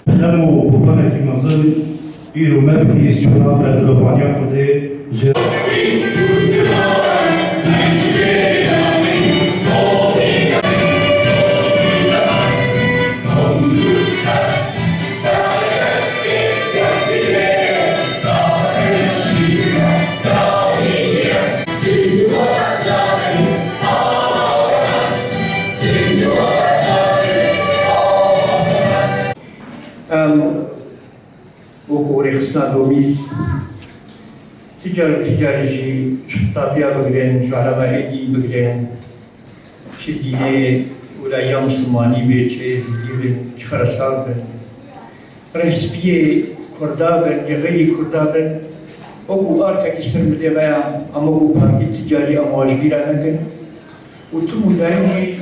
لمو بوبانا كي مازال يرو مبكي يسجونا بلا دلوفانيا خدي وكوري خصنا دوميز تجاري طابيا بقرين شعراء ايدي بقرين شديني ولا يا مسلماني بيتشيز يبن خرسال بن رسبيه كردابن يغيري كردابن وكو اركا كسر مدبايا امكو باركي تجاري امواجبيرا نكن وتمو دايمي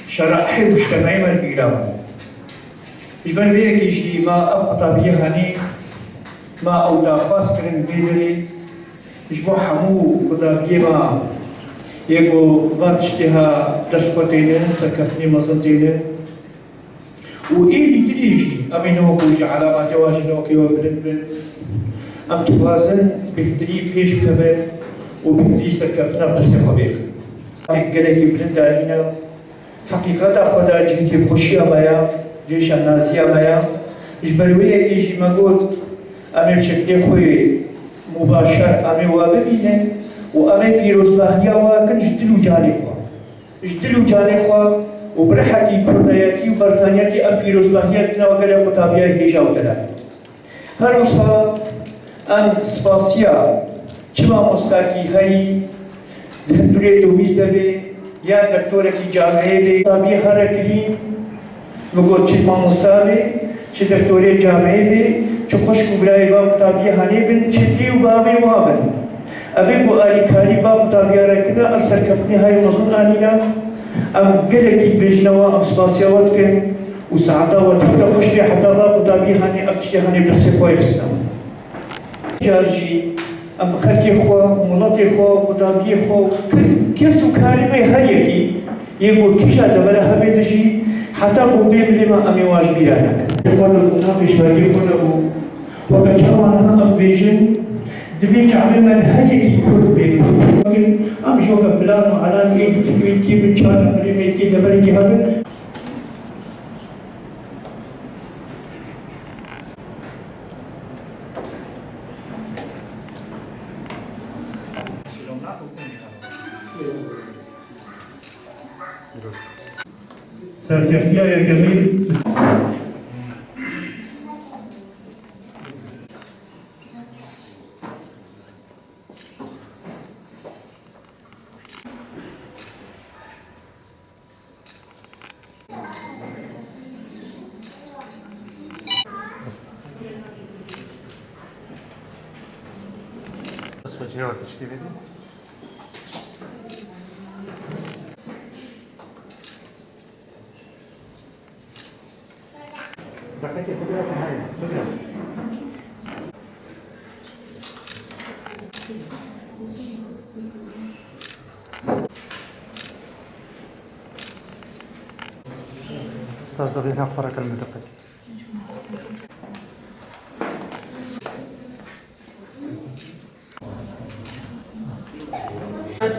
شرائح مجتمعي من الإيران إجبار فيك يجي ما أبقى بيهاني ما أودا فاسكرين بيدري إجبار حمو بدا بيما يكو باتشتها دسقتين سكتني مصنتين وإيدي تريجي أمينو كوجي علامات واجنو كيو بلن أم توازن بكتري بيش كبير وبكتري سكتنا بدسق خبير تقلقي بلن دارينا حقيقة خدا جهتي خوشي أمايا جيش النازي أمايا إجبروية كيجي مقول أمي بشكل خوي مباشر أمي واببينه وأمي بيروز باهنيا واكن جدلو جاني خوا جدلو جاني خوا وبرحتي كردياتي وبرزانياتي أم بيروز باهنيا وقال قطابيا هيجا وتلاتي هروسا أن سباسيا كما مستاكي هاي دهندوري دوميز دبي يا دكتورة کی جامعه بی تابی هر کلی مگو چه ماموسا بی چه دکتوره جامعه بی چه خوش کبرای با تابی هنی بین چه دیو بابی وابن اوی بو آلی کاری با تابی رکنا ارسل کفتنی های مزون آنینا ام گلکی بجنوا ام سپاسیاوات کن و ساعتا و تفتا خوش بی حتا با تابی هنی افتشی هنی برسی خواه خسنا جارجی ام خلقی خوا ملتی خوا قطابی خوا کسو کارمه هر یکی یکو کشا دبره همه دشی حتی قوبی بلیما امی واجبی رانک خود ناقش بردی خود وقت شوانا ام بیجن دبی کعبه من هر یکی کرد بی لیکن ام شوکا فلان و علان ایدی تکویل کی بچار نفری کی دبره کی همه سرکفتیای جمیل أستاذ ضبيط فرق المنطقة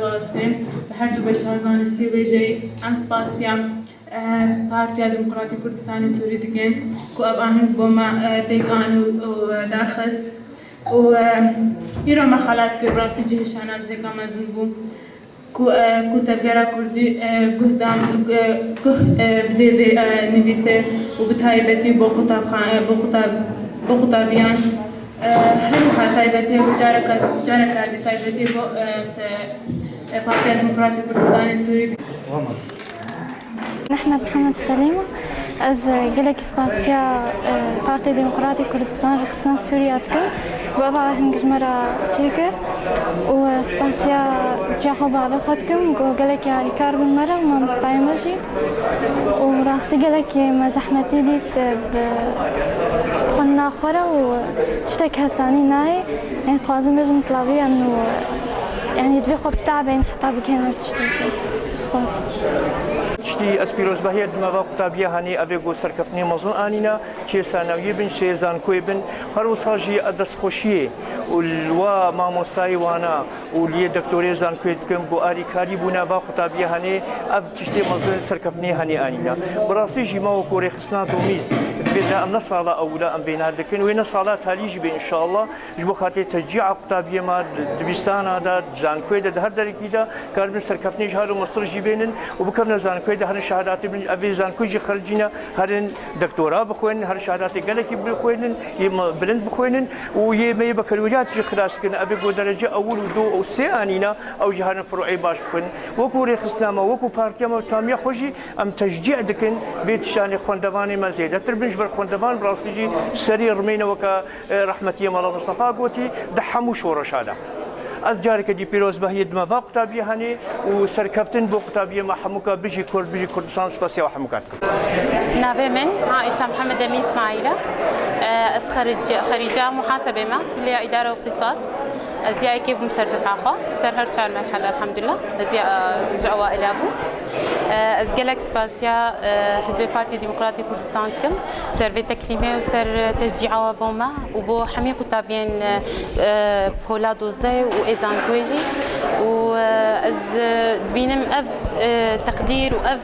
واسطه هر دو بشر زانستی ویژه انسپاسیا پارتیا دموکراتی کردستانی سوری دکن که ابراهیم بوما پیکان و درخست و ایران مخالات که براسی جهشان از ذکر مزون بو کو تبگرا کردی گهدام بده به نویسه و به تایبتی با قطابیان هر تایبتی جاره کردی تایبتی با پارتیا دموکراتی کردستان سوری. أحمد محمد سليمة از گلک سپاسیا پارتی دموکراتی کردستان رخصنا سوریا تکم و با هنگش مرا چیکر و سپاسیا جاخو بالا خود کم گو گلک یاری کار بن مرا و ما مستعملشی و راستی گلک مزحمتی دیت خنا خورا و تشتك هساني ناي يعني تلازم بيجم طلابي انه يعني تبي خب تعبين حتى بكينا تشتكي سپاس. شتی اسپیروز بهیه دماغ قطابیه هنی اوگو سرکفنی مزون آنینا چه سانوی بن چه زانکوی بن هر وساجی ادرس خوشیه ولوا ماموسای وانا ولی دکتوری زانکوی کم بو آری کاری بونا با قطابیه هنی اف چشتی مزون سرکفنی هنی آنینا براسی جیما و کوری خسنا دومیز بينا أم نصالة أولا أم بين هذا لكن وين صالة تاليج بين إن شاء الله جبوا خاطر تشجيع قطابية ما دبستان هذا زانكوي ده هر درجة ده كاربن سركفني جهار ومصر جبينن وبكرنا زانكوي ده هر شهادات بين أبي زانكوي جي خرجنا هرن دكتوراه بخوين هر شهادات جالك بخوينن يم بلند بخوينن ويم بكالوريات جي خلاص كنا أبي جو درجة أول ودو أو سيانينا أو جهار فروعي باش بخوين وكوري خسنامة وكو بارتيا ما تامية خوشي أم تشجيع دكن بيت شان خوندواني ما زيادة تربنج بالخوندوان براسيجي سري رمينا وكا رحمتي مالا مصطفى قوتي دحمو شورش هذا از جارك دي بيروز بهي دما با قطابيه هني وسركفتن بو قطابيه ما حموكا بيجي كردستان سباسيا وحموكات نافي من عائشة محمد أمي إسماعيلة خريجة محاسبة ما كلية إدارة واقتصاد أزياء كيف مسر دفعة سر هر شهر مرحلة الحمد لله أزياء جوا إلى أبو أزجلك سباسيا حزب بارتي ديمقراطي كردستان كم سر في تكريمه وسر تشجيع وبوما وبو حمي قطابين بولا دوزي وإيزان كويجي وأز دبينم أف تقدير وأف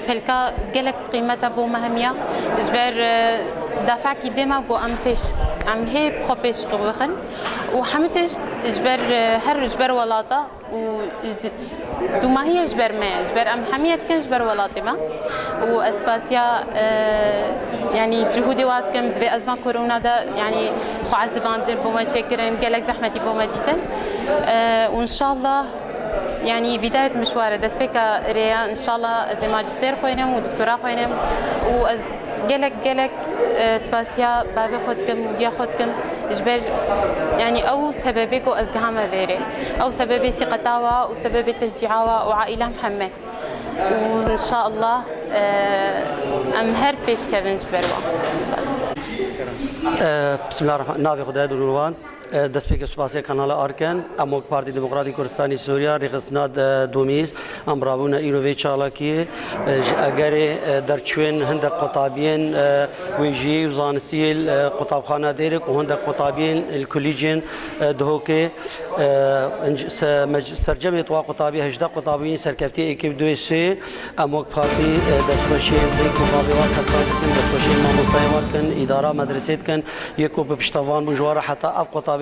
بلكا جلك قيمتها بو مهمية جبر دافع كي ديما بو أم بيش أم هي بخبيش قبخن وحمتشت جبر هر جبر ولاطة و دوما هي جبر ما جبر أم حميت كن جبر ولاطة ما وأسباسيا يعني جهودي وقت كم دبي أزمة كورونا ده يعني خو عزبان دين بوما شكرن جالك زحمتي بوما ديتن وإن شاء الله يعني بداية مشوار دسبيكا ريا إن شاء الله زي ماجستير خوينم ودكتوراه خوينم وأز جالك سباسيا بابي خودكم وديا خودكم جبر يعني أو سببك وأزدهام غيره أو سبب ثقتها وسبب تشجيعها وعائلة محمد وإن شاء الله أمهر بيش كابن جبروا سباس. بسم الله الرحمن الرحيم. نافي خداد ونوان دسپیک سپاسی کانال آرکن اموک پارتی دموکراتی کردستانی سوریا رخصناد دومیز امرابون ایروی چالاکی اگر در چون هند قطابین ویجی وزانستیل قطابخانه دیرک و هند قطابین الکلیجین دهوکه سرجمه طوا قطابی 18 قطابین سرکفتی اکیب دوی سه اموک پارتی دستوشی بریک قطابی وات خاصه دستوشی ماموسای وات کن اداره مدرسه کن یکو بپشتوان بجوار حتی اب قطابی